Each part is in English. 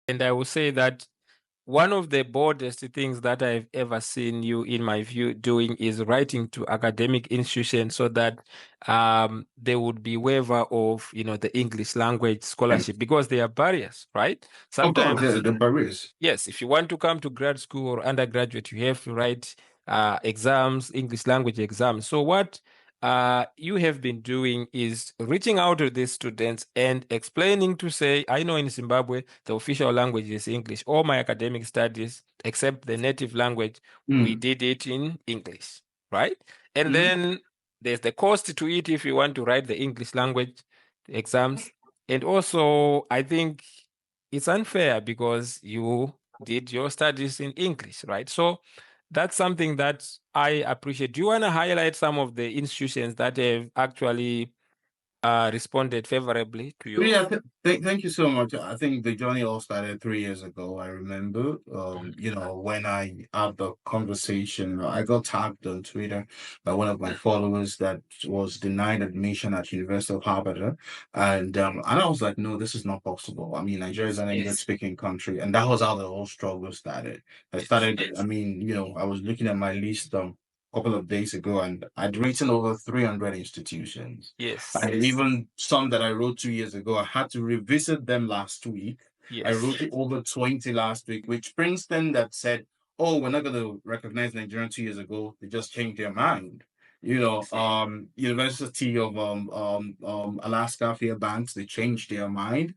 And I will say that one of the boldest things that I've ever seen you, in my view, doing is writing to academic institutions so that there would be waiver of, the English language Yeah. scholarship, because there are barriers, right? Of course, Sometimes, the barriers. yes, if you want to come to grad school or undergraduate, you have to write exams, English language exams. So what you have been doing is reaching out to these students and explaining to say, I know in Zimbabwe, the official language is English. All my academic studies, except the native language, we Mm. did it in English, right? And Mm. then there's the cost to it if you want to write the English language exams. And also, I think it's unfair because you did your studies in English, right? So that's something that I appreciate. Do you want to highlight some of the institutions that have actually responded favorably to you? Yeah, thank you so much. I think the journey all started 3 years ago. I remember, when I had the conversation, I got tagged on Twitter by one of my followers that was denied admission at University of Harvard, and I was like, no, this is not possible. I mean, Nigeria is an Yes. English-speaking country, and that was how the whole struggle started. I Yes. started. I mean, I was looking at my list couple of days ago, and I'd written over 300 institutions. Yes. And even some that I wrote 2 years ago, I had to revisit them last week. I Yes. wrote over 20 last week, which Princeton that said, oh, we're not going to recognize Nigerian 2 years ago. They just changed their mind. University of Alaska Fairbanks, they changed their mind.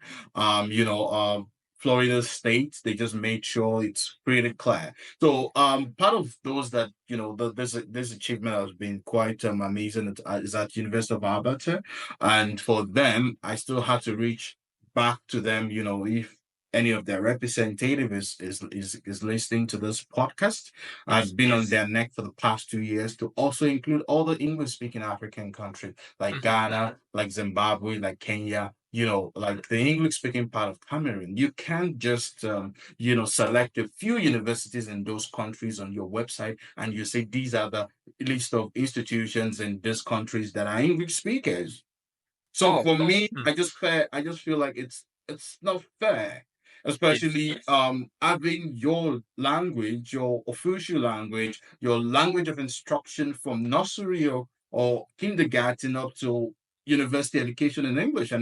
Florida State, they just made sure it's pretty clear. So part of those that this achievement has been quite amazing is at University of Alberta, and for them, I still had to reach back to them. If any of their representative is listening to this podcast, Yes. I've been on their neck for the past 2 years to also include all the English speaking African countries like Mhm. Ghana, like Zimbabwe, like Kenya. Like the English speaking part of Cameroon. You can't just select a few universities in those countries on your website and you say these are the list of institutions in these countries that are English speakers. So Oh. for me, Mm. I just feel like it's not fair, Yes. especially having your language, your official language, your language of instruction from nursery or kindergarten up to university education in English. And